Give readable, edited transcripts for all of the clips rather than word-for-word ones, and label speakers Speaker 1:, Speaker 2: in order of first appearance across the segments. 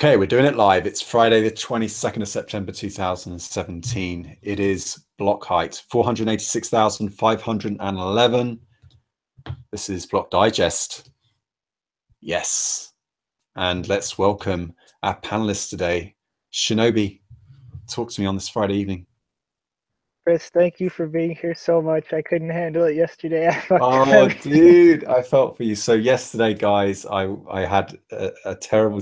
Speaker 1: Okay, we're doing it live. It's Friday, the 22nd of September, 2017. It is block height, 486,511. This is Block Digest. Yes. And let's welcome our panelists today. Shinobi, talk to me on this Friday evening.
Speaker 2: Chris, thank you for being here so much. I couldn't handle it yesterday.
Speaker 1: Oh, dude, I felt for you. So yesterday, guys, I had a terrible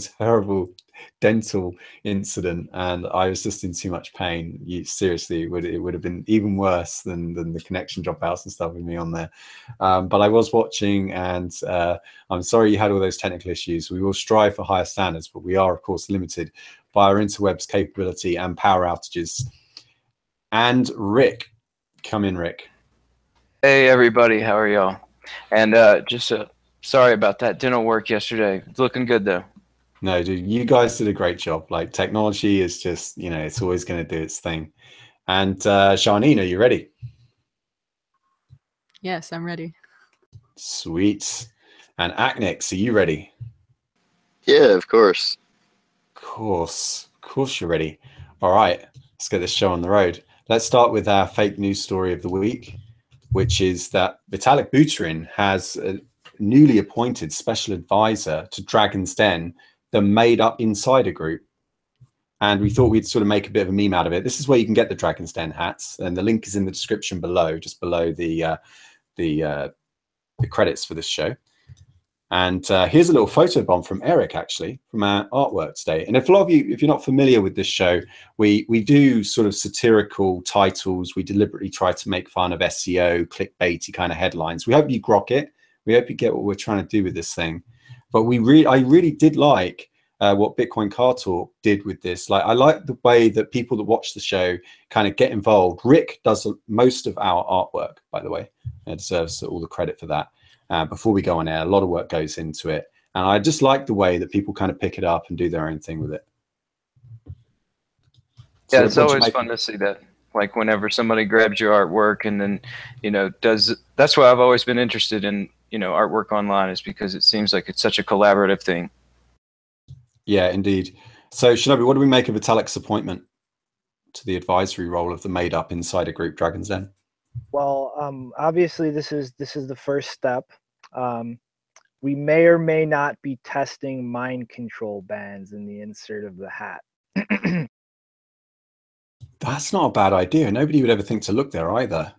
Speaker 1: dental incident, and I was just in too much pain. Seriously, it would have been even worse than the connection dropouts and stuff with me on there. But I was watching, and I'm sorry you had all those technical issues. We will strive for higher standards, but we are, of course, limited by our interwebs capability and power outages. And Rick, come in, Rick.
Speaker 3: Hey everybody, how are y'all? And sorry about that dental work yesterday. It's looking good though.
Speaker 1: No, dude, you guys did a great job. Like, technology is just, it's always going to do its thing. And Charlene, are you ready?
Speaker 4: Yes, I'm ready.
Speaker 1: Sweet. And Aknix, are you ready?
Speaker 5: Yeah, of course.
Speaker 1: Of course you're ready. All right, let's get this show on the road. Let's start with our fake news story of the week, which is that Vitalik Buterin has a newly appointed special advisor to Dragon's Den, the made-up insider group. And we thought we'd sort of make a bit of a meme out of it. This is where you can get the Dragon's Den hats, and the link is in the description below, just below the credits for this show. And here's a little photo bomb from Eric, actually, from our artwork today. And if a lot of you, if you're not familiar with this show, we do sort of satirical titles. We deliberately try to make fun of SEO, clickbaity kind of headlines. We hope you grok it. We hope you get what we're trying to do with this thing. But I really did like what Bitcoin Car Talk did with this. Like, I like the way that people that watch the show kind of get involved. Rick does most of our artwork, by the way. He deserves all the credit for that. Before we go on air, a lot of work goes into it. And I just like the way that people kind of pick it up and do their own thing with it.
Speaker 3: So yeah, it's always fun to see that. Like whenever somebody grabs your artwork and then, that's why I've always been interested in, artwork online, is because it seems like it's such a collaborative thing.
Speaker 1: Yeah, indeed. So Shinobi, what do we make of Vitalik's appointment to the advisory role of the made-up insider group Dragon's Den?
Speaker 2: Well, obviously this is the first step. We may or may not be testing mind control bands in the insert of the hat.
Speaker 1: That's not a bad idea. Nobody would ever think to look there either.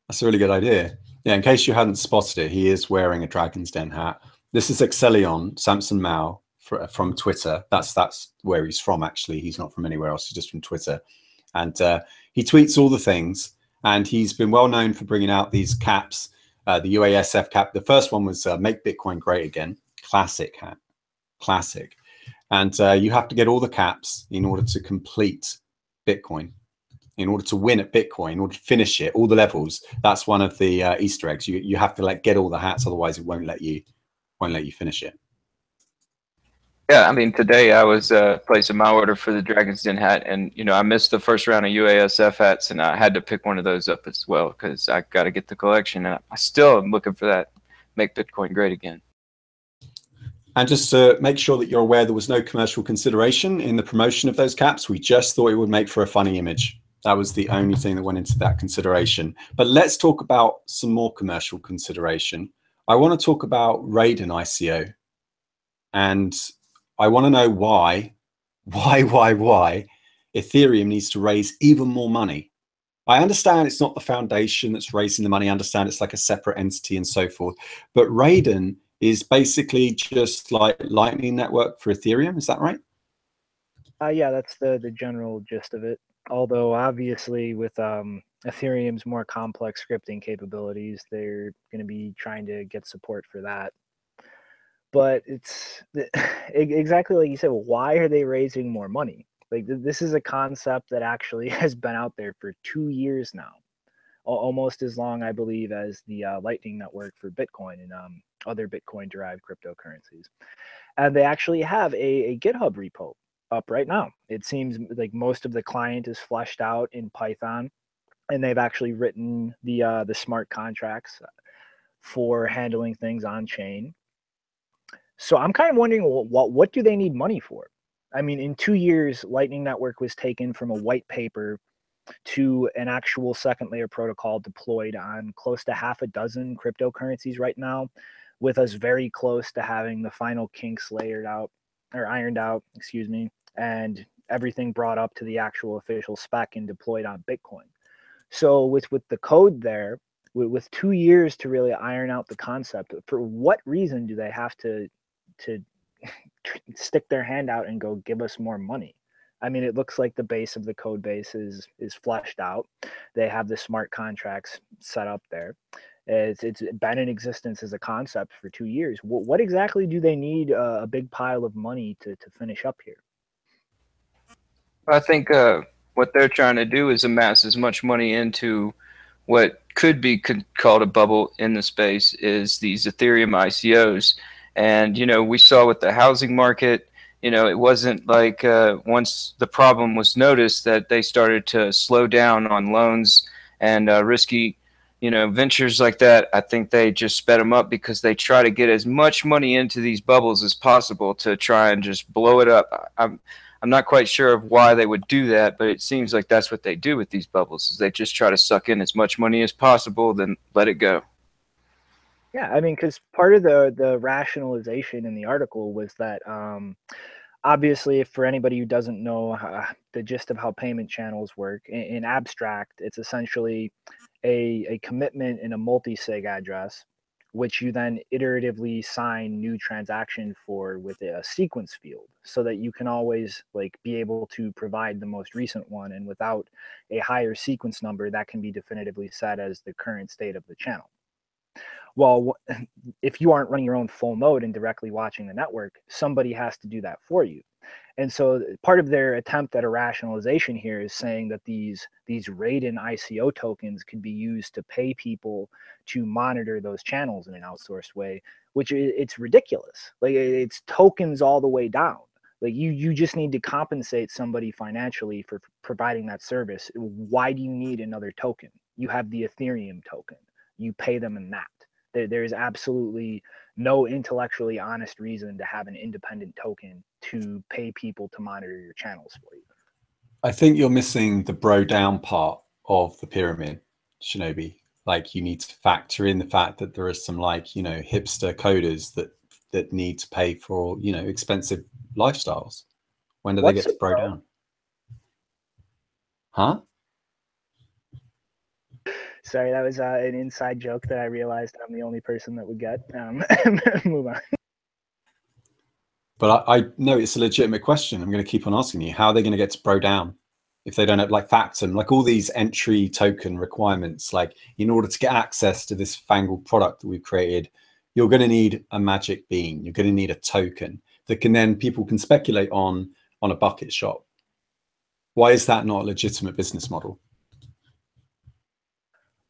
Speaker 1: That's a really good idea. Yeah, in case you hadn't spotted it, he is wearing a Dragon's Den hat. This is Exelion, Samson Mao from Twitter. That's where he's from, actually. He's not from anywhere else. He's just from Twitter. And he tweets all the things. And he's been well known for bringing out these caps, the UASF cap. The first one was Make Bitcoin Great Again. Classic hat. Classic. And you have to get all the caps in order to complete Bitcoin, in order to win at Bitcoin, in order to finish it, all the levels. That's one of the Easter eggs. You have to get all the hats, otherwise it won't let you finish it.
Speaker 3: Yeah, I mean, today I was placing my order for the Dragon's Den hat, and I missed the first round of UASF hats, and I had to pick one of those up as well because I got to get the collection, and I still am looking for that Make Bitcoin Great Again.
Speaker 1: And just to make sure that you're aware, there was no commercial consideration in the promotion of those caps. We just thought it would make for a funny image. That was the only thing that went into that consideration. But let's talk about some more commercial consideration. I want to talk about Raiden ICO. And I want to know why Ethereum needs to raise even more money. I understand it's not the foundation that's raising the money. I understand it's like a separate entity and so forth. But Raiden is basically just like Lightning Network for Ethereum. Is that right?
Speaker 2: Yeah, that's the general gist of it. Although obviously with Ethereum's more complex scripting capabilities, they're going to be trying to get support for that. But it's exactly like you said. Why are they raising more money? Like, this is a concept that actually has been out there for 2 years now, almost as long, I believe, as the Lightning Network for Bitcoin and other Bitcoin-derived cryptocurrencies. And they actually have a GitHub repo up right now. It seems like most of the client is fleshed out in Python, and they've actually written the smart contracts for handling things on chain. So I'm kind of wondering, what do they need money for? I mean, in 2 years, Lightning Network was taken from a white paper to an actual second layer protocol deployed on close to half a dozen cryptocurrencies right now, with us very close to having the final kinks ironed out, excuse me, and everything brought up to the actual official spec and deployed on Bitcoin. So with the code there, with 2 years to really iron out the concept, for what reason do they have to stick their hand out and go give us more money? I mean, it looks like the base of the code base is fleshed out. They have the smart contracts set up there. It's been in existence as a concept for 2 years. What exactly do they need a big pile of money to finish up here?
Speaker 3: I think what they're trying to do is amass as much money into what could be called a bubble in the space, is these Ethereum ICOs. And, you know, we saw with the housing market, you know, it wasn't like once the problem was noticed that they started to slow down on loans and risky, you know, ventures like that. I think they just sped them up because they try to get as much money into these bubbles as possible to try and just blow it up. I'm not quite sure of why they would do that, but it seems like that's what they do with these bubbles, is they just try to suck in as much money as possible, then let it go.
Speaker 2: Yeah, I mean, because part of the rationalization in the article was that obviously, for anybody who doesn't know the gist of how payment channels work, in abstract, it's essentially a commitment in a multi-sig address, which you then iteratively sign new transaction for with a sequence field, so that you can always like be able to provide the most recent one, and without a higher sequence number, that can be definitively set as the current state of the channel. Well, if you aren't running your own full node and directly watching the network, somebody has to do that for you. And so part of their attempt at a rationalization here is saying that these Raiden ICO tokens could be used to pay people to monitor those channels in an outsourced way, which it's ridiculous. Like, it's tokens all the way down. Like, you just need to compensate somebody financially for providing that service. Why do you need another token? You have the Ethereum token. You pay them in that. There is absolutely no intellectually honest reason to have an independent token to pay people to monitor your channels for you.
Speaker 1: I think you're missing the bro down part of the pyramid, Shinobi. Like, you need to factor in the fact that there are some, like, you know, hipster coders that need to pay for, you know, expensive lifestyles. When do they get to bro down? Huh?
Speaker 2: Sorry, that was an inside joke that I realized I'm the only person that would get. Move on.
Speaker 1: But I know it's a legitimate question. I'm going to keep on asking you. How are they going to get to bro down if they don't have, like, Factum, like all these entry token requirements? Like, in order to get access to this fangled product that we've created, you're going to need a magic bean. You're going to need a token that people can speculate on a bucket shop. Why is that not a legitimate business model?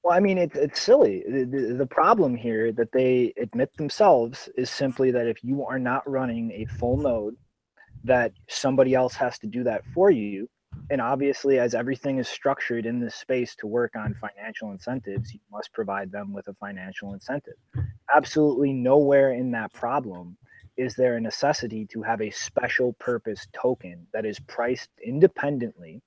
Speaker 2: Well, I mean, it's silly. The problem here that they admit themselves is simply that if you are not running a full node, that somebody else has to do that for you. And obviously, as everything is structured in this space to work on financial incentives, you must provide them with a financial incentive. Absolutely nowhere in that problem is there a necessity to have a special purpose token that is priced independently,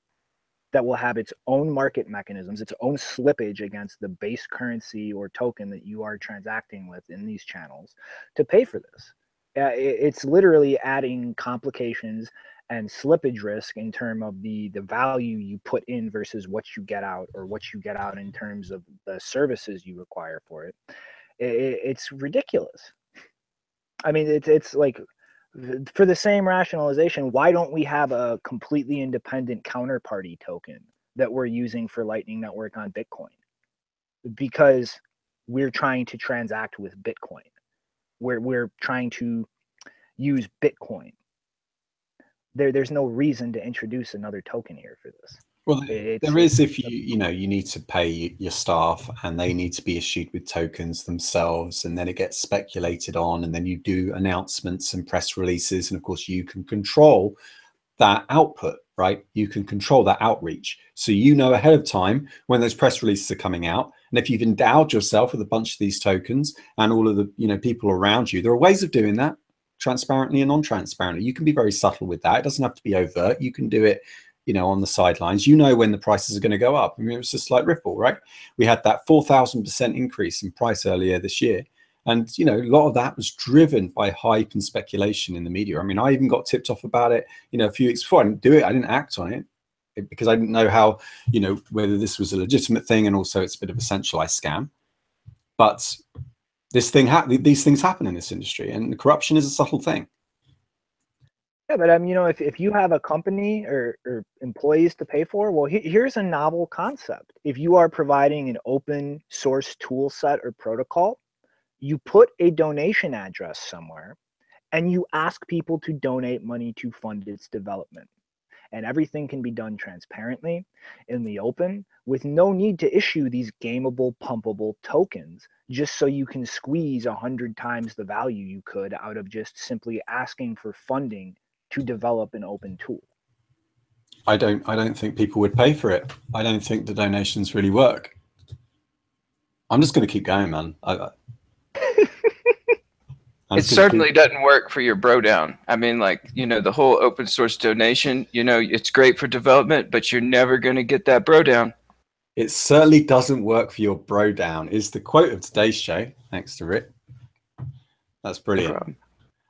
Speaker 2: that will have its own market mechanisms, its own slippage against the base currency or token that you are transacting with in these channels to pay for this. It's literally adding complications and slippage risk in terms of the value you put in versus what you get out, or what you get out in terms of the services you require for it. It's ridiculous. I mean, it's like, for the same rationalization, why don't we have a completely independent counterparty token that we're using for Lightning Network on Bitcoin? Because we're trying to transact with Bitcoin. We're trying to use Bitcoin. There's no reason to introduce another token here for this.
Speaker 1: Well, there is if you need to pay your staff, and they need to be issued with tokens themselves, and then it gets speculated on, and then you do announcements and press releases, and of course you can control that output, right? You can control that outreach. So you know ahead of time when those press releases are coming out, and if you've endowed yourself with a bunch of these tokens and all of the people around you, there are ways of doing that. transparently and non-transparently. You can be very subtle with that. It doesn't have to be overt. You can do it, you know, on the sidelines. You know when the prices are going to go up. I mean, it was just like Ripple, right? We had that 4,000% increase in price earlier this year. And, you know, a lot of that was driven by hype and speculation in the media. I mean, I even got tipped off about it, you know, a few weeks before. I didn't do it. I didn't act on it because I didn't know how, you know, whether this was a legitimate thing, and also it's a bit of a centralized scam. But these things happen in this industry, and corruption is a subtle thing.
Speaker 2: Yeah, but you know, if you have a company or employees to pay for, well, here's a novel concept. If you are providing an open source tool set or protocol, you put a donation address somewhere and you ask people to donate money to fund its development. And everything can be done transparently in the open with no need to issue these gameable, pumpable tokens just so you can squeeze 100 times the value you could out of just simply asking for funding to develop an open tool.
Speaker 1: I don't think people would pay for it. I don't think the donations really work. I'm just going to keep going, man.
Speaker 3: It certainly doesn't work for your bro down. I mean, like, you know, the whole open source donation, you know, it's great for development, but you're never going to get that bro down.
Speaker 1: It certainly doesn't work for your bro down is the quote of today's show. Thanks to Rick. That's brilliant. No,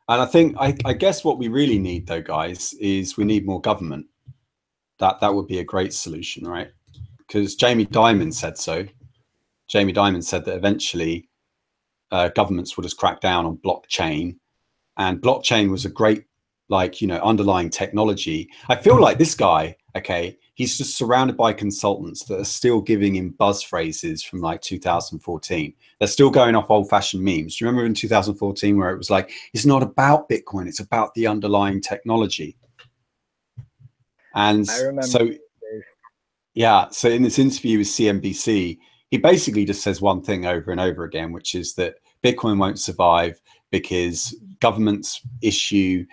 Speaker 1: and I think, I guess what we really need though, guys, is we need more government. That would be a great solution, right? Because Jamie Dimon said so. Jamie Dimon said that eventually governments will just crack down on blockchain, and blockchain was a great, like, you know, underlying technology. I feel like this guy, okay, he's just surrounded by consultants that are still giving him buzz phrases from like 2014. They're still going off old-fashioned memes. Do you remember in 2014 where it was like, it's not about Bitcoin, it's about the underlying technology? And so, yeah, so in this interview with CNBC, he basically just says one thing over and over again, which is that Bitcoin won't survive because governments issue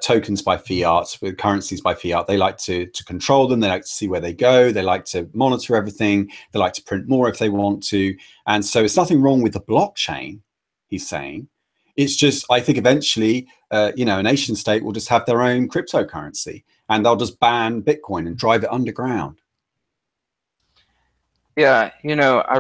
Speaker 1: tokens by fiat, with currencies by fiat. They like to control them. They like to see where they go. They like to monitor everything. They like to print more if they want to. And so it's nothing wrong with the blockchain, he's saying. It's just, I think eventually, you know, a nation state will just have their own cryptocurrency, and they'll just ban Bitcoin and drive it underground.
Speaker 3: Yeah, you know, I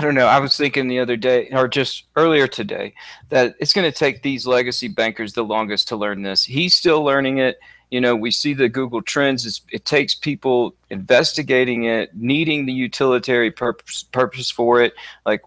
Speaker 3: don't know. I was thinking the other day, or just earlier today, that it's going to take these legacy bankers the longest to learn this. He's still learning it. You know, we see the Google Trends. It takes people investigating it, needing the utilitarian purpose for it. Like,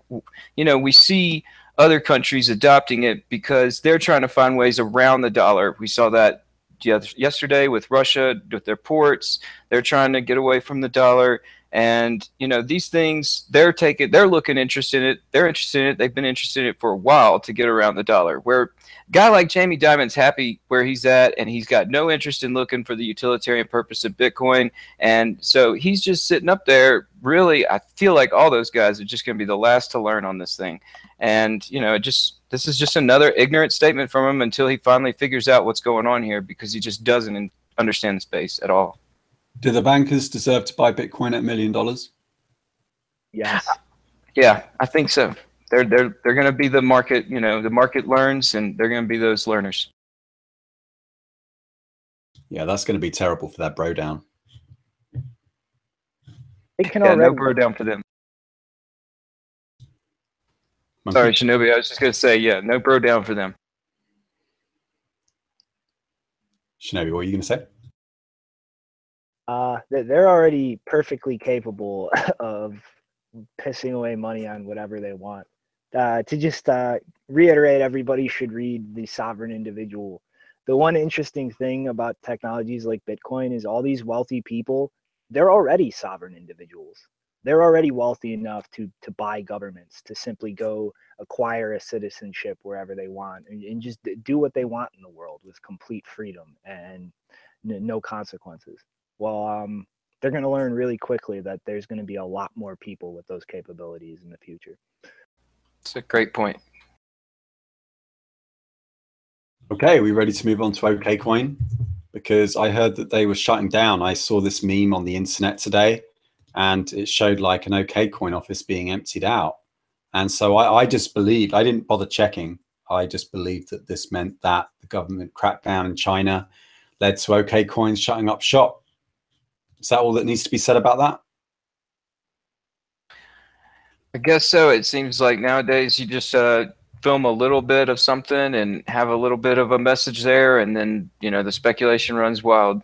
Speaker 3: you know, we see other countries adopting it because they're trying to find ways around the dollar. We saw that yesterday with Russia, with their ports. They're trying to get away from the dollar. And, you know, these things, they're looking interested in it. They're interested in it. They've been interested in it for a while to get around the dollar. Where a guy like Jamie Dimon's happy where he's at, and he's got no interest in looking for the utilitarian purpose of Bitcoin. And so he's just sitting up there. Really, I feel like all those guys are just going to be the last to learn on this thing. And, you know, this is just another ignorant statement from him until he finally figures out what's going on here, because he just doesn't understand the space at all.
Speaker 1: Do the bankers deserve to buy Bitcoin at $1 million?
Speaker 2: Yes.
Speaker 3: Yeah, I think so. They're going to be the market. You know, the market learns, and they're going to be those learners.
Speaker 1: Yeah, that's going to be terrible for that bro down.
Speaker 2: It can
Speaker 3: no bro down for them.
Speaker 1: Monkey.
Speaker 3: Sorry, Shinobi. I was just going to say, yeah, no bro down for them.
Speaker 1: Shinobi, what are you going to say?
Speaker 2: They're already perfectly capable of pissing away money on whatever they want. To just reiterate, everybody should read The Sovereign Individual. The one interesting thing about technologies like Bitcoin is all these wealthy people, they're already sovereign individuals. They're already wealthy enough to buy governments, to simply go acquire a citizenship wherever they want, and just do what they want in the world with complete freedom and no consequences. Well, they're going to learn really quickly that there's going to be a lot more people with those capabilities in the future.
Speaker 3: It's a great point.
Speaker 1: Okay, are we ready to move on to Okcoin? Because I heard that they were shutting down. I saw this meme on the internet today, and it showed like an Okcoin office being emptied out. And so I just believed, I didn't bother checking. I just believe that this meant that the government crackdown in China led to Okcoin shutting up shop. Is that all that needs to be said about that?
Speaker 3: I guess so. It seems like nowadays you just film a little bit of something and have a little bit of a message there, and then, you know, the speculation runs wild.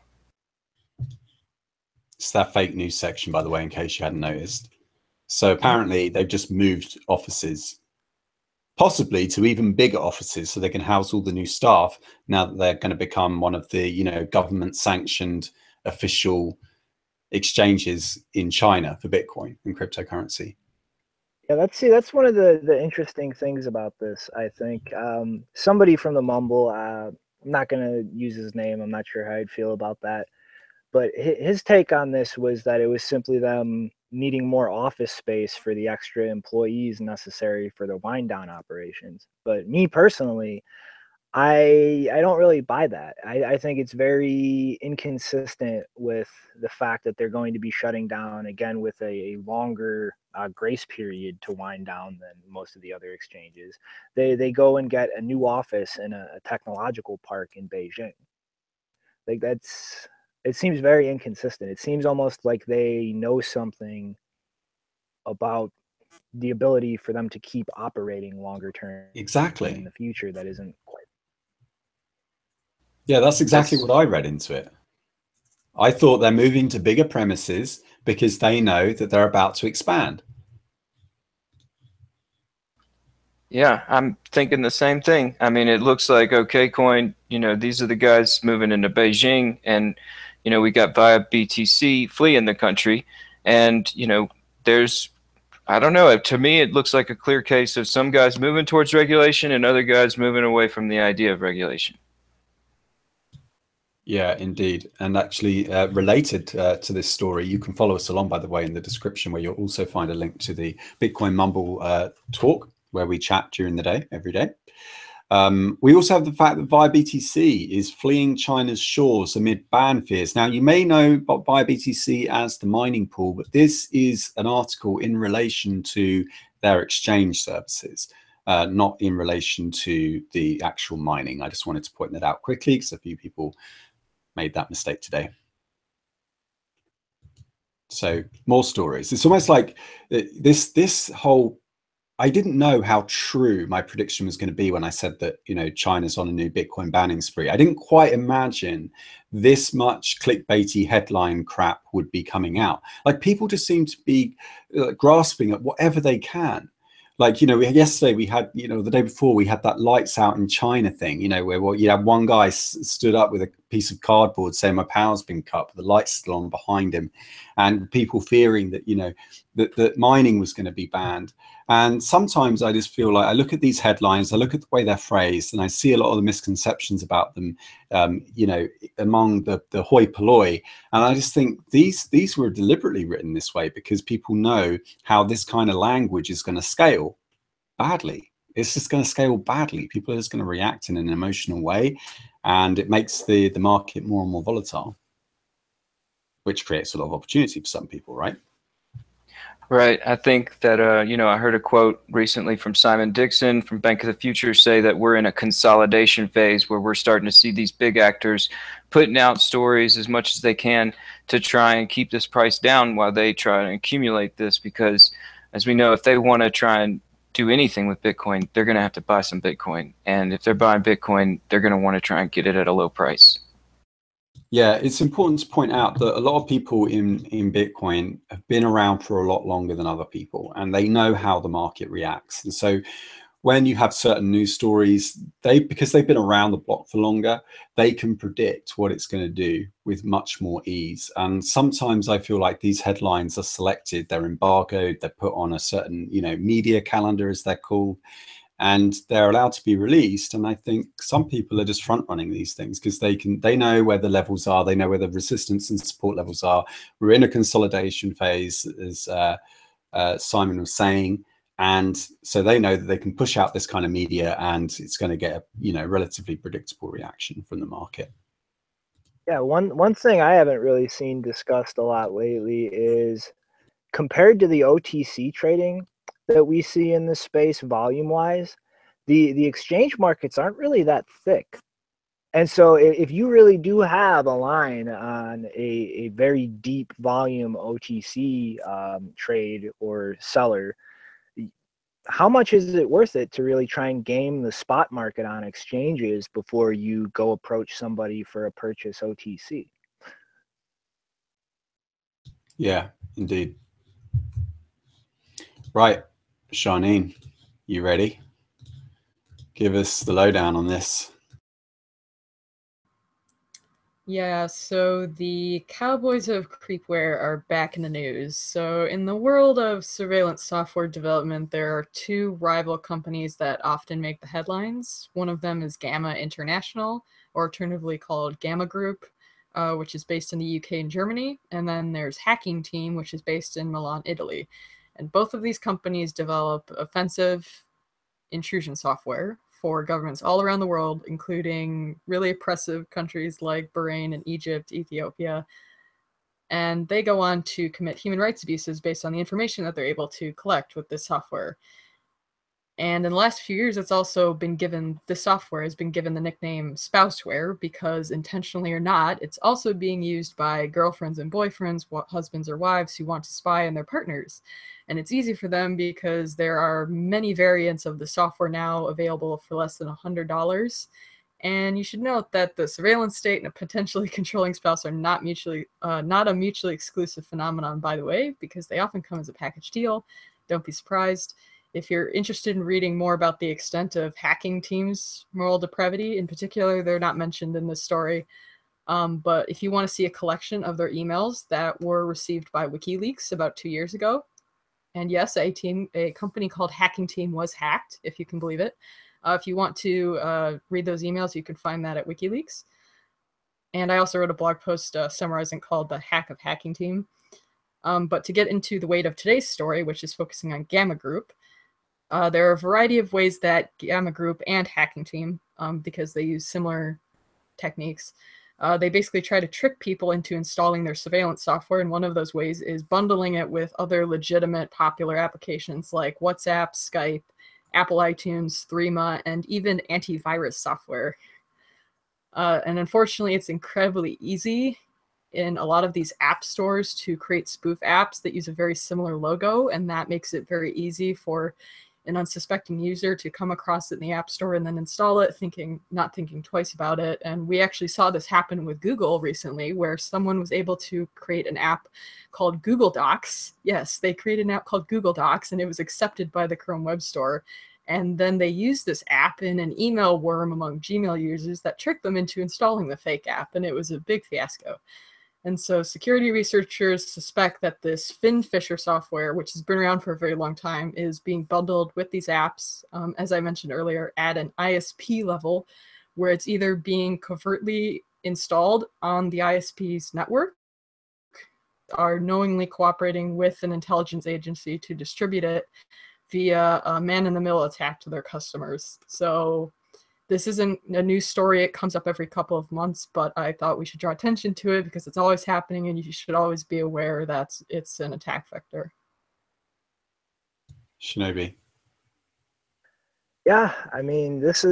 Speaker 1: It's that fake news section, by the way, in case you hadn't noticed. So apparently they've just moved offices, possibly to even bigger offices, so they can house all the new staff now that they're going to become one of the, you know, government sanctioned official exchanges in China for Bitcoin and cryptocurrency.
Speaker 2: Yeah, that's one of the interesting things about this. I think somebody from the Mumble, I'm not going to use his name. I'm not sure how I'd feel about that. But his take on this was that it was simply them needing more office space for the extra employees necessary for the wind down operations. But me personally, I don't really buy that. I think it's very inconsistent with the fact that they're going to be shutting down again with a longer grace period to wind down than most of the other exchanges. They go and get a new office in a technological park in Beijing. Like it seems very inconsistent. It seems almost like they know something about the ability for them to keep operating longer term
Speaker 1: Exactly
Speaker 2: in the future that isn't quite.
Speaker 1: Yeah, that's exactly what I read into it. I thought they're moving to bigger premises because they know that they're about to expand.
Speaker 3: Yeah, I'm thinking the same thing. I mean, it looks like Okcoin, you know, these are the guys moving into Beijing, and, you know, we got ViaBTC fleeing the country, and, you know, there's, I don't know, to me it looks like a clear case of some guys moving towards regulation and other guys moving away from the idea of regulation.
Speaker 1: Yeah, indeed. And actually related to this story, you can follow us along, by the way, in the description, where you'll also find a link to the Bitcoin Mumble talk, where we chat during the day, every day. We also have the fact that ViaBTC is fleeing China's shores amid ban fears. Now, you may know ViaBTC as the mining pool, but this is an article in relation to their exchange services, not in relation to the actual mining. I just wanted to point that out quickly because a few people made that mistake today. So more stories. It's almost like this whole, I didn't know how true my prediction was going to be when I said that, you know, China's on a new Bitcoin banning spree. I didn't quite imagine this much clickbaity headline crap would be coming out. Like, people just seem to be grasping at whatever they can. Like, you know, yesterday we had, you know, the day before we had that lights out in China thing, you know, where you had one guy stood up with a piece of cardboard saying my power's been cut, but the light's still on behind him, and people fearing that, you know, that mining was going to be banned. And sometimes I just feel like I look at these headlines, I look at the way they're phrased, and I see a lot of the misconceptions about them, you know, among the hoi polloi. And I just think these were deliberately written this way because people know how this kind of language is going to scale badly. It's just going to scale badly. People are just going to react in an emotional way, and it makes the market more and more volatile, which creates a lot of opportunity for some people, right?
Speaker 3: Right. I think that, you know, I heard a quote recently from Simon Dixon from Bank of the Future say that we're in a consolidation phase where we're starting to see these big actors putting out stories as much as they can to try and keep this price down while they try and accumulate this, because as we know, if they want to try and do anything with Bitcoin, they're going to have to buy some Bitcoin. And if they're buying Bitcoin, they're going to want to try and get it at a low price.
Speaker 1: Yeah, it's important to point out that a lot of people in Bitcoin have been around for a lot longer than other people, and they know how the market reacts. And so when you have certain news stories, because they've been around the block for longer, they can predict what it's going to do with much more ease. And sometimes I feel like these headlines are selected, they're embargoed, they're put on a certain, you know, media calendar, as they're called, and they're allowed to be released. And I think some people are just front running these things because they know where the levels are, they know where the resistance and support levels are. We're in a consolidation phase, as Simon was saying, and so they know that they can push out this kind of media and it's going to get a, you know, relatively predictable reaction from the market.
Speaker 2: Yeah, one thing I haven't really seen discussed a lot lately is, compared to the OTC trading that we see in this space volume wise, the exchange markets aren't really that thick. And so if you really do have a line on a very deep volume OTC trade or seller, how much is it worth it to really try and game the spot market on exchanges before you go approach somebody for a purchase OTC?
Speaker 1: Yeah, indeed. Right, Charnine, you ready? Give us the lowdown on this.
Speaker 4: Yeah, so the cowboys of creepware are back in the news. So in the world of surveillance software development, there are two rival companies that often make the headlines. One of them is Gamma International, or alternatively called Gamma Group, which is based in the UK and Germany. And then there's Hacking Team, which is based in Milan, Italy. And both of these companies develop offensive intrusion software for governments all around the world, including really oppressive countries like Bahrain and Egypt, Ethiopia. And they go on to commit human rights abuses based on the information that they're able to collect with this software. And in the last few years, it's also been given, this software has been given the nickname spouseware because, intentionally or not, it's also being used by girlfriends and boyfriends, husbands or wives who want to spy on their partners. And it's easy for them because there are many variants of the software now available for less than $100. And you should note that the surveillance state and a potentially controlling spouse are not a mutually exclusive phenomenon, by the way, because they often come as a package deal. Don't be surprised. If you're interested in reading more about the extent of Hacking Team's moral depravity, in particular, they're not mentioned in this story. But if you want to see a collection of their emails that were received by WikiLeaks about 2 years ago, and yes, a company called Hacking Team was hacked, if you can believe it. If you want to read those emails, you can find that at WikiLeaks. And I also wrote a blog post summarizing called The Hack of Hacking Team. But to get into the weight of today's story, which is focusing on Gamma Group, there are a variety of ways that Gamma Group and Hacking Team, because they use similar techniques, they basically try to trick people into installing their surveillance software, and one of those ways is bundling it with other legitimate popular applications like WhatsApp, Skype, Apple iTunes, Threema, and even antivirus software. And unfortunately, it's incredibly easy in a lot of these app stores to create spoof apps that use a very similar logo, and that makes it very easy for an unsuspecting user to come across it in the App Store and then install it, not thinking twice about it. And we actually saw this happen with Google recently, where someone was able to create an app called Google Docs. Yes, they created an app called Google Docs, and it was accepted by the Chrome Web Store. And then they used this app in an email worm among Gmail users that tricked them into installing the fake app, and it was a big fiasco. And so security researchers suspect that this FinFisher software, which has been around for a very long time, is being bundled with these apps, as I mentioned earlier, at an ISP level, where it's either being covertly installed on the ISP's network, are knowingly cooperating with an intelligence agency to distribute it via a man-in-the-middle attack to their customers. So this isn't a news story. It comes up every couple of months, but I thought we should draw attention to it because it's always happening, and you should always be aware that it's an attack vector.
Speaker 1: Shinobi.
Speaker 2: Yeah, I mean, this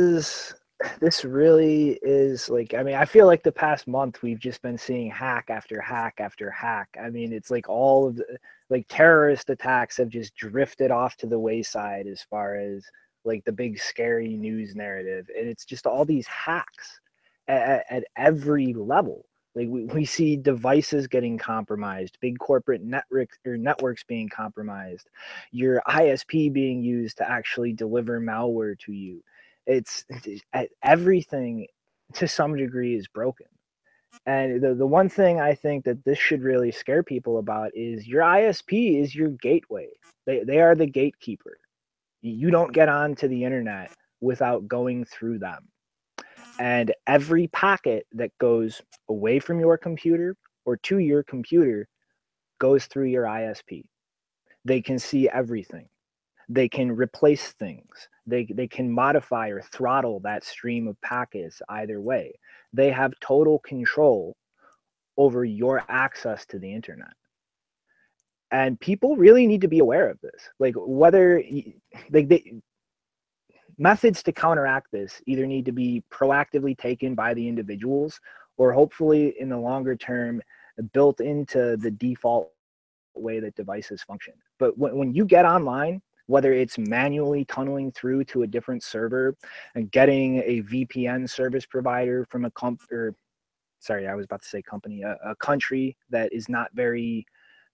Speaker 2: really is like, I mean, I feel like the past month we've just been seeing hack after hack after hack. I mean, it's like all of the, like, terrorist attacks have just drifted off to the wayside as far as like the big scary news narrative, and it's just all these hacks at every level. Like we see devices getting compromised, big corporate networks being compromised, your ISP being used to actually deliver malware to you. It's everything to some degree is broken. And the one thing I think that this should really scare people about is your ISP is your gateway. They are the gatekeeper. You don't get onto the internet without going through them. And every packet that goes away from your computer or to your computer goes through your ISP. They can see everything. They can replace things. They can modify or throttle that stream of packets either way. They have total control over your access to the internet. And people really need to be aware of this. Like whether, like methods to counteract this either need to be proactively taken by the individuals, or hopefully in the longer term built into the default way that devices function. But when you get online, whether it's manually tunneling through to a different server and getting a VPN service provider from a country that is not very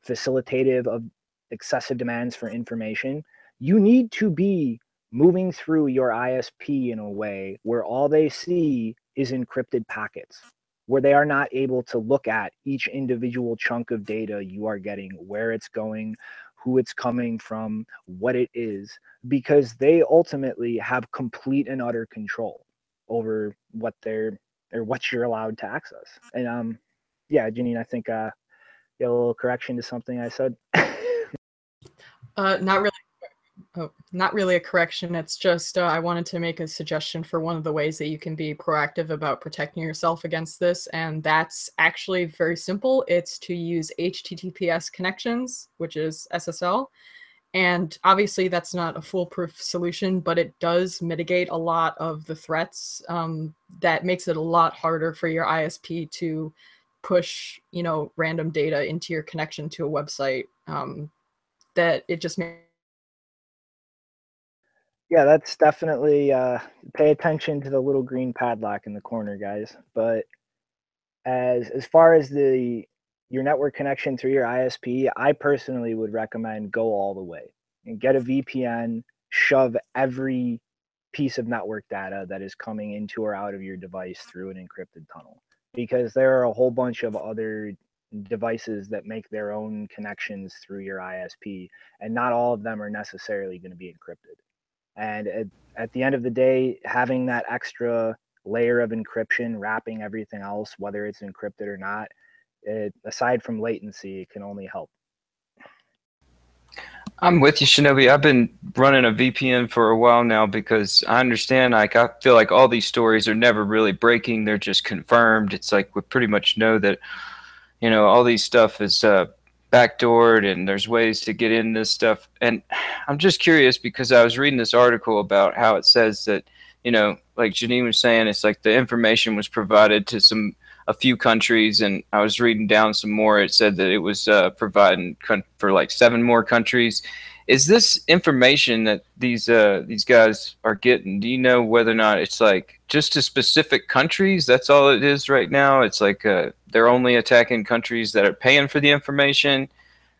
Speaker 2: facilitative of excessive demands for information, you need to be moving through your ISP in a way where all they see is encrypted packets, where they are not able to look at each individual chunk of data you are getting, where it's going, who it's coming from, what it is, because they ultimately have complete and utter control over what you're allowed to access. And yeah, Janine, I think you had a little correction to something I said.
Speaker 4: Not really. Oh, not really a correction. It's just I wanted to make a suggestion for one of the ways that you can be proactive about protecting yourself against this, and that's actually very simple. It's to use HTTPS connections, which is SSL. And obviously that's not a foolproof solution, but it does mitigate a lot of the threats. That makes it a lot harder for your ISP to push, random data into your connection to a website. That it just makes.
Speaker 2: Yeah, that's definitely pay attention to the little green padlock in the corner, guys. But as far as your network connection through your ISP, I personally would recommend go all the way and get a VPN, shove every piece of network data that is coming into or out of your device through an encrypted tunnel, because there are a whole bunch of other devices that make their own connections through your ISP, and not all of them are necessarily going to be encrypted. And at the end of the day, having that extra layer of encryption wrapping everything else, whether it's encrypted or not, aside from latency, it can only help.
Speaker 3: I'm with you, Shinobi. I've been running a VPN for a while now because I understand, I feel like all these stories are never really breaking. They're just confirmed. It's like we pretty much know that, all these stuff is backdoored and there's ways to get in this stuff. And I'm just curious because I was reading this article about how it says that, like Janine was saying, it's like the information was provided to a few countries, and I was reading down some more. It said that it was providing for like 7 more countries. Is this information that these guys are getting, do you know whether or not it's like just to specific countries? That's all it is right now. It's like they're only attacking countries that are paying for the information,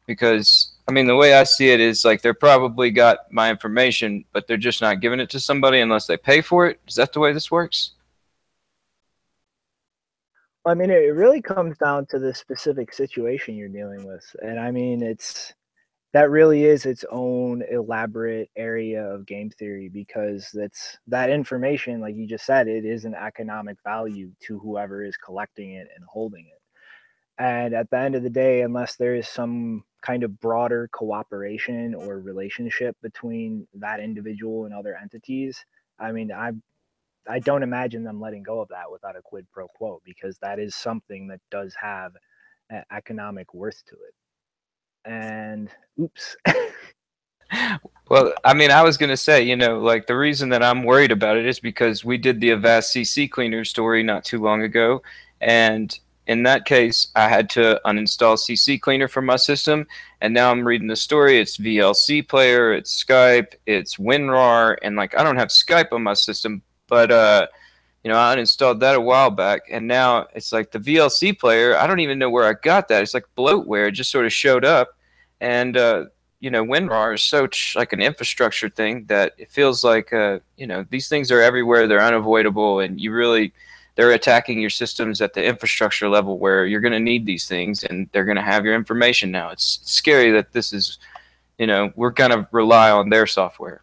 Speaker 3: because I mean, the way I see it is like they're probably got my information, but they're just not giving it to somebody unless they pay for it. Is that the way this works?
Speaker 2: I mean, it really comes down to the specific situation you're dealing with. And I mean, that really is its own elaborate area of game theory, because that information, like you just said, it is an economic value to whoever is collecting it and holding it. And at the end of the day, unless there is some kind of broader cooperation or relationship between that individual and other entities, I mean, I don't imagine them letting go of that without a quid pro quo, because that is something that does have an economic worth to it. And oops.
Speaker 3: Well, I mean, I was going to say, like the reason that I'm worried about it is because we did the Avast CC cleaner story not too long ago. And in that case, I had to uninstall CC cleaner from my system. And now I'm reading the story. It's VLC player, it's Skype, it's WinRAR. And like, I don't have Skype on my system, but, I uninstalled that a while back. And now it's like the VLC player, I don't even know where I got that. It's like bloatware. It just sort of showed up. And, WinRAR is such like an infrastructure thing that it feels like, these things are everywhere. They're unavoidable, and they're attacking your systems at the infrastructure level where you're going to need these things, and they're going to have your information now. It's scary that this is, we're going to rely on their software.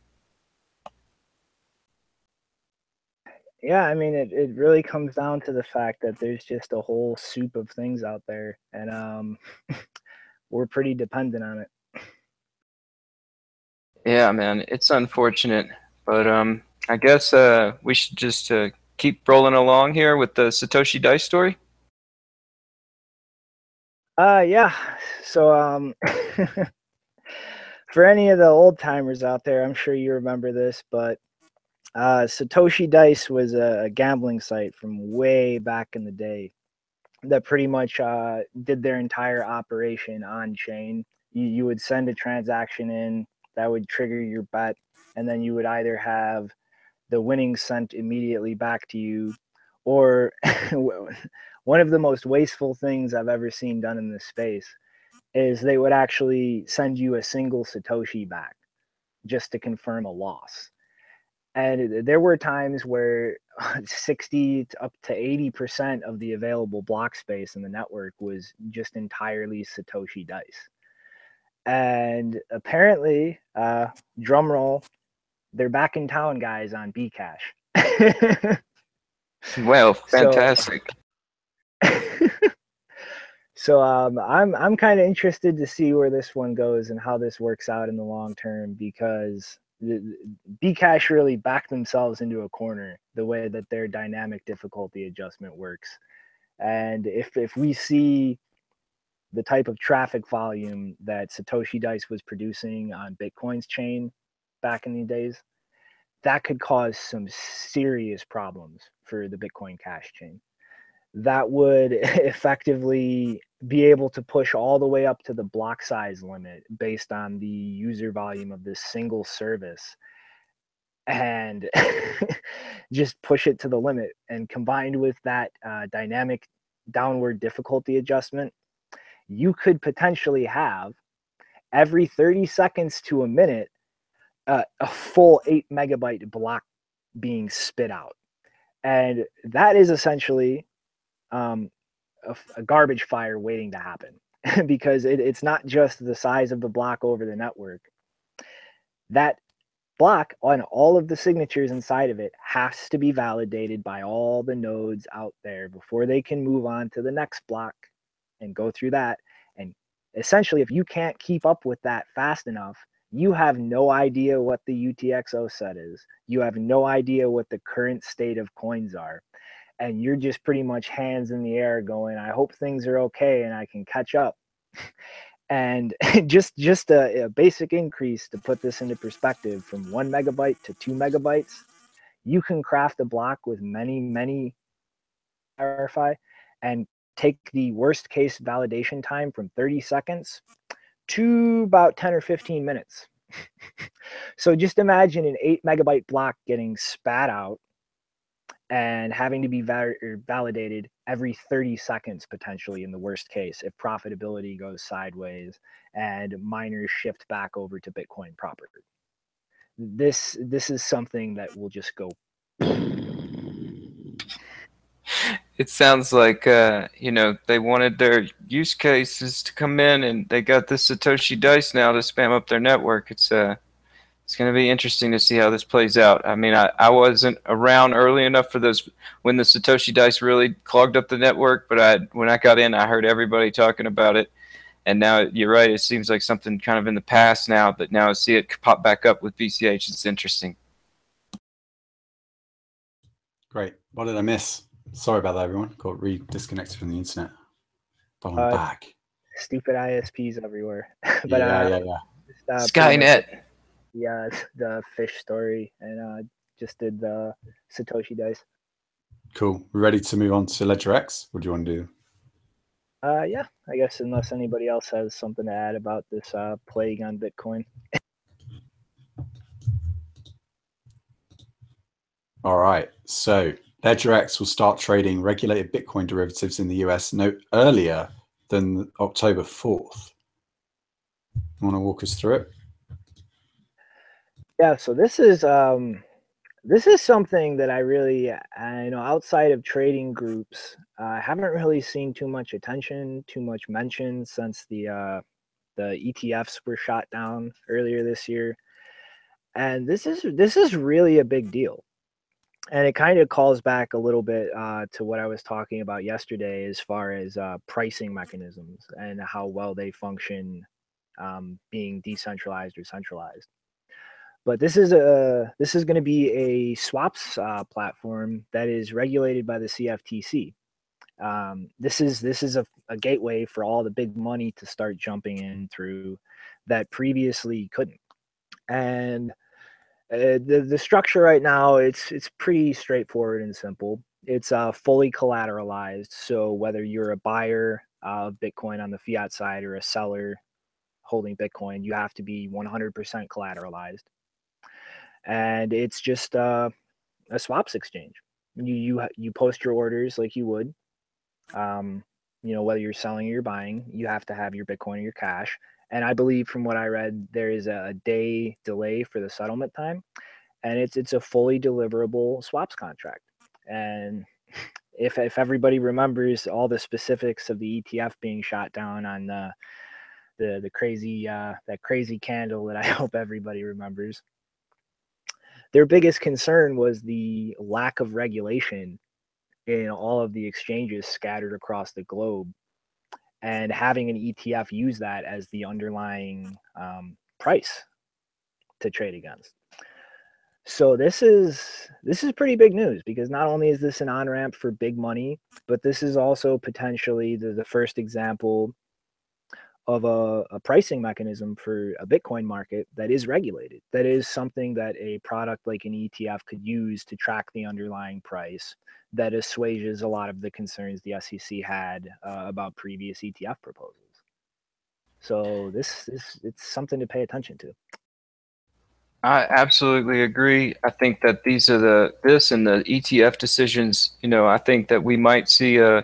Speaker 2: Yeah, I mean, it really comes down to the fact that there's just a whole soup of things out there, and we're pretty dependent on it.
Speaker 3: Yeah, man, it's unfortunate, but I guess we should just keep rolling along here with the Satoshi Dice story.
Speaker 2: Yeah. So for any of the old timers out there, I'm sure you remember this, but Satoshi Dice was a gambling site from way back in the day that pretty much did their entire operation on chain. You would send a transaction in that would trigger your bet, and then you would either have the winnings sent immediately back to you, or one of the most wasteful things I've ever seen done in this space is they would actually send you a single Satoshi back just to confirm a loss. And there were times where 60 to up to 80% of the available block space in the network was just entirely Satoshi Dice. And apparently, drum roll, they're back in town, guys, on Bcash.
Speaker 3: Well, fantastic.
Speaker 2: So I'm kind of interested to see where this one goes and how this works out in the long term, because Bcash really backed themselves into a corner the way that their dynamic difficulty adjustment works. And if we see the type of traffic volume that Satoshi Dice was producing on Bitcoin's chain back in the days, that could cause some serious problems for the Bitcoin Cash chain. That would effectively be able to push all the way up to the block size limit based on the user volume of this single service, and just push it to the limit. And combined with that dynamic downward difficulty adjustment, you could potentially have every 30 seconds to a minute a full 8 megabyte block being spit out. And that is essentially a garbage fire waiting to happen, because it's not just the size of the block over the network. That block on all of the signatures inside of it has to be validated by all the nodes out there before they can move on to the next block and go through that. And essentially, if you can't keep up with that fast enough, you have no idea what the UTXO set is. You have no idea what the current state of coins are. And you're just pretty much hands in the air going, I hope things are okay and I can catch up. And just a basic increase to put this into perspective, from 1 megabyte to 2 megabytes, you can craft a block with many verify and take the worst case validation time from 30 seconds to about 10 or 15 minutes. So just imagine an 8 megabyte block getting spat out and having to be validated every 30 seconds, potentially, in the worst case, if profitability goes sideways and miners shift back over to Bitcoin proper. This is something that will just go.
Speaker 3: It sounds like they wanted their use cases to come in, and they got this Satoshi Dice now to spam up their network. It's going to be interesting to see how this plays out. I mean, I wasn't around early enough for those when the Satoshi Dice really clogged up the network, but when I got in, I heard everybody talking about it. And now, you're right, it seems like something kind of in the past now, but now I see it pop back up with BCH. It's interesting.
Speaker 1: Great. What did I miss? Sorry about that, everyone. Got disconnected from the internet. But I'm back.
Speaker 2: Stupid ISPs everywhere. But
Speaker 1: yeah.
Speaker 3: Skynet.
Speaker 2: Yeah, the fish story, and just did the Satoshi Dice.
Speaker 1: Cool. We're ready to move on to LedgerX. What do you want to do?
Speaker 2: Yeah, I guess, unless anybody else has something to add about this plague on Bitcoin.
Speaker 1: All right. So LedgerX will start trading regulated Bitcoin derivatives in the US no earlier than October 4th. You want to walk us through it?
Speaker 2: Yeah, so this is something that I really, outside of trading groups, I haven't really seen too much attention, too much mention since the ETFs were shot down earlier this year. And this is really a big deal. And it kind of calls back a little bit to what I was talking about yesterday as far as pricing mechanisms and how well they function being decentralized or centralized. But this is going to be a swaps platform that is regulated by the CFTC. This is a gateway for all the big money to start jumping in through that previously couldn't. And The structure right now, it's pretty straightforward and simple. It's fully collateralized. So whether you're a buyer of Bitcoin on the fiat side or a seller holding Bitcoin, you have to be 100% collateralized. And it's just a swaps exchange. You post your orders like you would. Whether you're selling or you're buying, you have to have your Bitcoin or your cash. And I believe from what I read, there is a day delay for the settlement time, and it's a fully deliverable swaps contract. And if everybody remembers all the specifics of the ETF being shot down on the crazy that crazy candle that I hope everybody remembers, their biggest concern was the lack of regulation in all of the exchanges scattered across the globe, and having an ETF use that as the underlying price to trade against. So this is pretty big news, because not only is this an on-ramp for big money, but this is also potentially the first example of a pricing mechanism for a Bitcoin market that is regulated. That is something that a product like an ETF could use to track the underlying price, that assuages a lot of the concerns the SEC had about previous ETF proposals. So this it's something to pay attention to.
Speaker 3: I absolutely agree. I think that these are this and the ETF decisions. I think that we might see a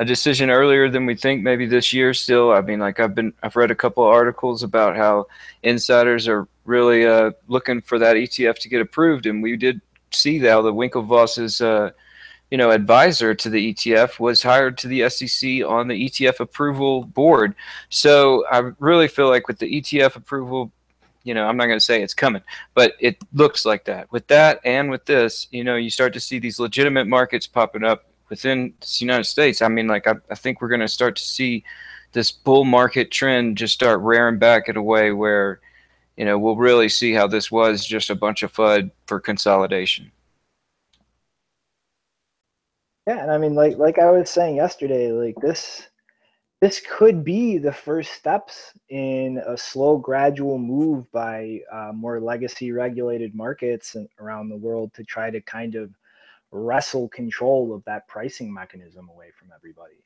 Speaker 3: decision earlier than we think, maybe this year still. I mean, like I've read a couple of articles about how insiders are really looking for that ETF to get approved, and we did see how the Winklevoss's advisor to the ETF was hired to the SEC on the ETF approval board. So I really feel like with the ETF approval, I'm not going to say it's coming, but it looks like that. With that and with this, you start to see these legitimate markets popping up within the United States. I mean, like I think we're going to start to see this bull market trend just start rearing back in a way where, we'll really see how this was just a bunch of FUD for consolidation.
Speaker 2: Yeah, and I mean, like I was saying yesterday, like this could be the first steps in a slow, gradual move by more legacy regulated markets around the world to try to kind of wrestle control of that pricing mechanism away from everybody.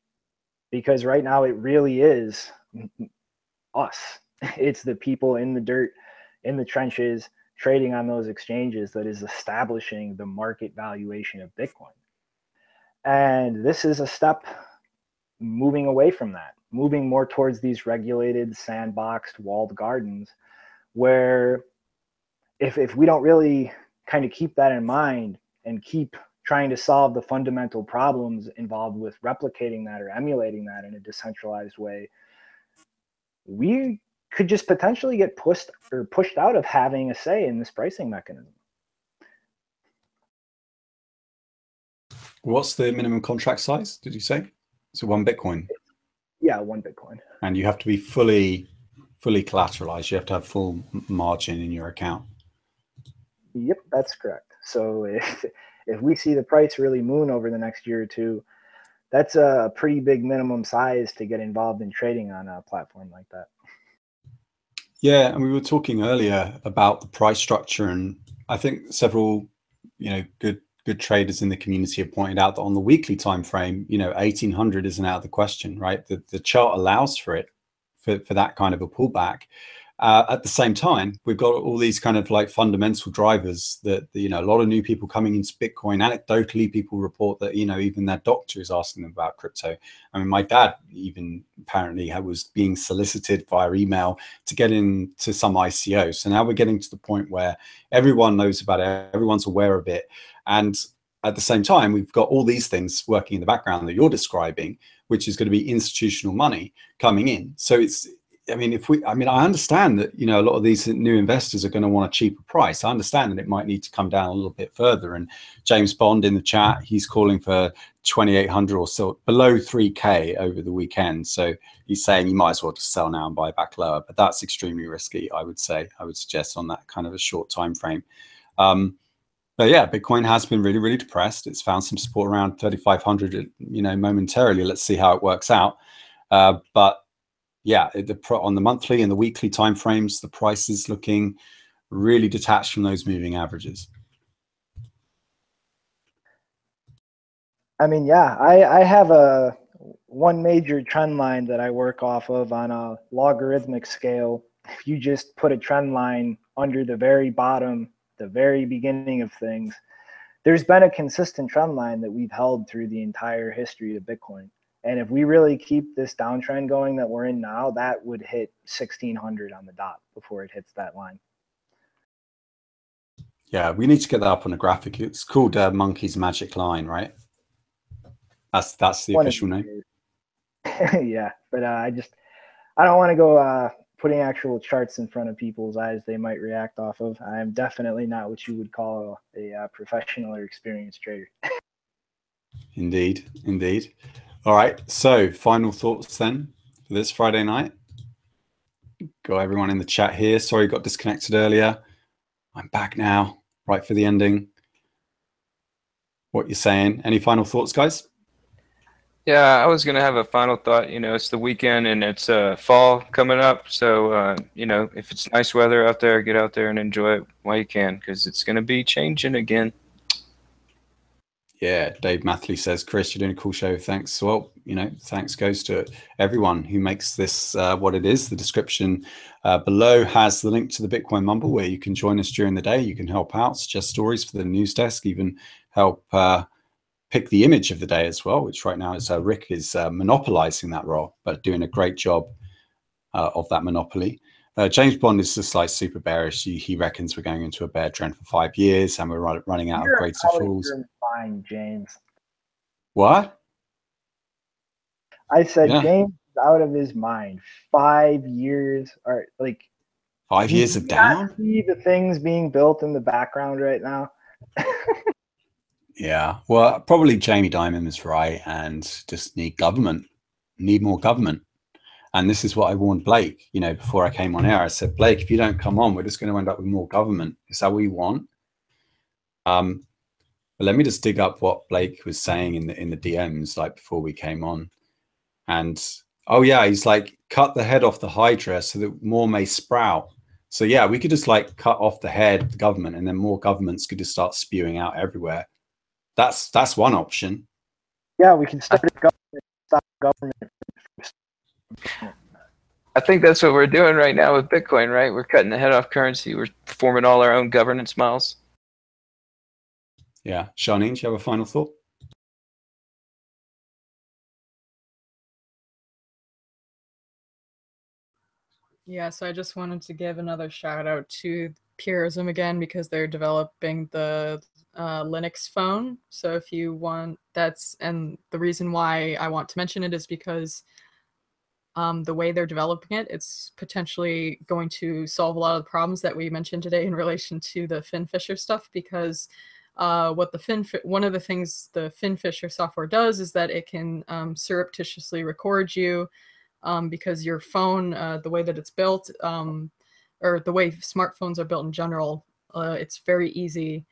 Speaker 2: Because right now it really is us. It's the people in the dirt, in the trenches, trading on those exchanges that is establishing the market valuation of Bitcoin. And this is a step moving away from that, moving more towards these regulated, sandboxed, walled gardens, where if we don't really kind of keep that in mind and keep trying to solve the fundamental problems involved with replicating that or emulating that in a decentralized way, we could just potentially get pushed out of having a say in this pricing mechanism.
Speaker 1: What's the minimum contract size, did you say? So 1 Bitcoin?
Speaker 2: Yeah, 1 Bitcoin.
Speaker 1: And you have to be fully collateralized. You have to have full margin in your account.
Speaker 2: Yep, that's correct. So if we see the price really moon over the next year or two, that's a pretty big minimum size to get involved in trading on a platform like that.
Speaker 1: Yeah, and we were talking earlier about the price structure, and I think several, good traders in the community have pointed out that on the weekly time frame, 1800 isn't out of the question, right? The chart allows for it, for that kind of a pullback. At the same time, we've got all these kind of like fundamental drivers that, a lot of new people coming into Bitcoin. Anecdotally, people report that, even their doctor is asking them about crypto. I mean, my dad even apparently was being solicited via email to get into some ICO. So now we're getting to the point where everyone knows about it. Everyone's aware of it. And at the same time, we've got all these things working in the background that you're describing, which is going to be institutional money coming in. So I understand that, a lot of these new investors are going to want a cheaper price. I understand that it might need to come down a little bit further. And James Bond in the chat, he's calling for 2,800 or so, below 3K over the weekend. So he's saying you might as well just sell now and buy back lower. But that's extremely risky, I would say. I would suggest on that kind of a short time frame. But yeah, Bitcoin has been really, really depressed. It's found some support around 3,500, momentarily. Let's see how it works out. But yeah, on the monthly and the weekly timeframes, the price is looking really detached from those moving averages.
Speaker 2: I mean, yeah, I have one major trend line that I work off of on a logarithmic scale. If you just put a trend line under the very bottom, the very beginning of things, there's been a consistent trend line that we've held through the entire history of Bitcoin. And if we really keep this downtrend going that we're in now, that would hit 1600 on the dot before it hits that line.
Speaker 1: Yeah, we need to get that up on a graphic. It's called Monkey's Magic Line, right? That's the official name.
Speaker 2: Yeah, but I don't want to go putting actual charts in front of people's eyes they might react off of. I'm definitely not what you would call a professional or experienced trader.
Speaker 1: Indeed, indeed. All right, so final thoughts then for this Friday night. Got everyone in the chat here. Sorry, got disconnected earlier. I'm back now, right for the ending. What you're saying? Any final thoughts, guys?
Speaker 3: Yeah, I was going to have a final thought. You know, it's the weekend and it's fall coming up. So, you know, if it's nice weather out there, get out there and enjoy it while you can, because it's going to be changing again.
Speaker 1: Yeah, Dave Mathley says, Chris, you're doing a cool show. Thanks. Well, you know, thanks goes to everyone who makes this what it is. The description below has the link to the Bitcoin Mumble where you can join us during the day. You can help out, suggest stories for the news desk, even help pick the image of the day as well, which right now is Rick is monopolizing that role, but doing a great job of that monopoly. James Bond is just like super bearish. He reckons we're going into a bear trend for 5 years and we're running out of grades to fools.
Speaker 2: Fine, James.
Speaker 1: What?
Speaker 2: I said James is out of his mind. 5 years, or like
Speaker 1: 5 years of down?
Speaker 2: See the things being built in the background right now.
Speaker 1: Yeah, well, probably Jamie Dimon is right, and just need more government. And this is what I warned Blake, you know, before I came on air. I said, Blake, if you don't come on, we're just going to end up with more government. Is that what you want? But let me just dig up what Blake was saying in the DMs like before we came on. And oh yeah, he's like, cut the head off the Hydra so that more may sprout. So yeah, we could just like cut off the head of the government, and then more governments could just start spewing out everywhere. That's one option.
Speaker 2: Yeah, we can start a government, stop government.
Speaker 3: I think that's what we're doing right now with Bitcoin, right? We're cutting the head off currency. We're forming all our own governance models.
Speaker 1: Yeah. Charlene, do you have a final thought?
Speaker 4: Yes, I just wanted to give another shout out to Purism again, because they're developing the Linux phone. So if you want, and the reason why I want to mention it is because the way they're developing it, it's potentially going to solve a lot of the problems that we mentioned today in relation to the FinFisher stuff, because one of the things the FinFisher software does is that it can surreptitiously record you, because your phone, the way that it's built, or the way smartphones are built in general, it's very easy.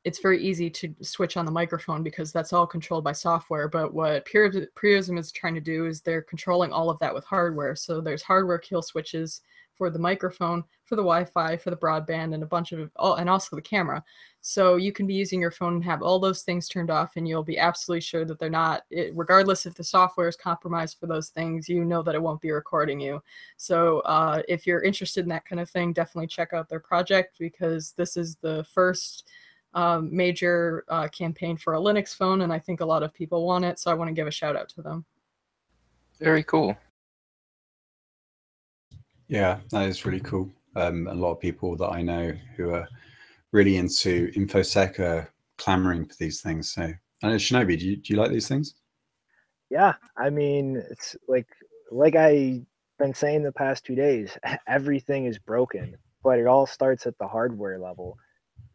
Speaker 4: It's very easy to switch on the microphone because that's all controlled by software. But what Purism is trying to do is they're controlling all of that with hardware. So there's hardware kill switches for the microphone, for the Wi-Fi, for the broadband, and a bunch of, and also the camera. So you can be using your phone and have all those things turned off, and you'll be absolutely sure that they're not, regardless if the software is compromised for those things, you know that it won't be recording you. So if you're interested in that kind of thing, definitely check out their project, because this is the first major campaign for a Linux phone, and I think a lot of people want it, so I want to give a shout out to them.
Speaker 3: Very cool.
Speaker 1: Yeah, that is really cool. A lot of people that I know who are really into InfoSec are clamoring for these things. So, I know, Shinobi, do you like these things?
Speaker 2: Yeah, I mean, it's like I've been saying the past 2 days, everything is broken, but it all starts at the hardware level.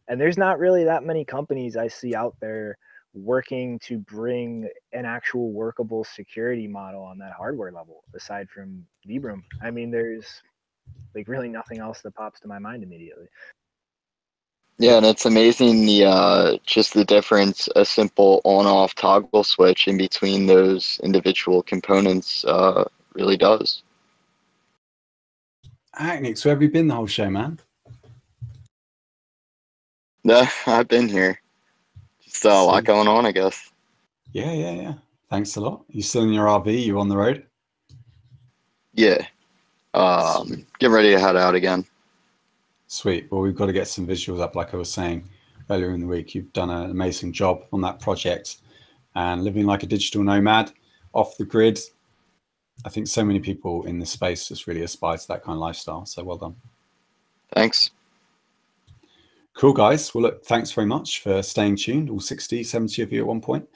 Speaker 2: And there's not really that many companies I see out there working to bring an actual workable security model on that hardware level, aside from Vibram. I mean, there's like really nothing else that pops to my mind immediately.
Speaker 5: Yeah, and it's amazing just the difference a simple on-off toggle switch in between those individual components really does.
Speaker 1: Agnex, where have you been the whole show, man?
Speaker 5: No, I've been here. Just a lot going on, I guess.
Speaker 1: Yeah. Thanks a lot. You still in your RV? You on the road?
Speaker 5: Yeah. Getting ready to head out again.
Speaker 1: Sweet. Well, we've got to get some visuals up, like I was saying earlier in the week. You've done an amazing job on that project and living like a digital nomad off the grid. I think so many people in this space just really aspire to that kind of lifestyle. So well done.
Speaker 5: Thanks.
Speaker 1: Cool, guys. Well, look, thanks very much for staying tuned, all 60, 70 of you at one point.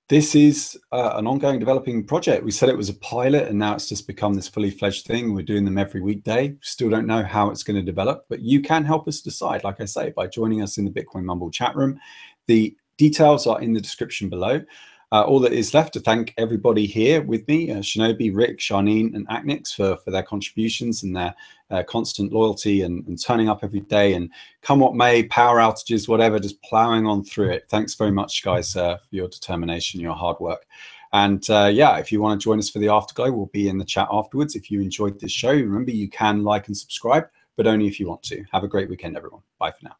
Speaker 1: This is an ongoing developing project. We said it was a pilot, and now it's just become this fully fledged thing. We're doing them every weekday. Still don't know how it's going to develop, but you can help us decide, like I say, by joining us in the Bitcoin Mumble chat room. The details are in the description below. All that is left to thank everybody here with me, Shinobi, Rick, Sharneen, and Agnex for their contributions and their constant loyalty and turning up every day, and come what may, power outages, whatever, just plowing on through it. Thanks very much, guys, for your determination, your hard work. And yeah, if you want to join us for the Afterglow, we'll be in the chat afterwards. If you enjoyed this show, remember you can like and subscribe, but only if you want to. Have a great weekend, everyone. Bye for now.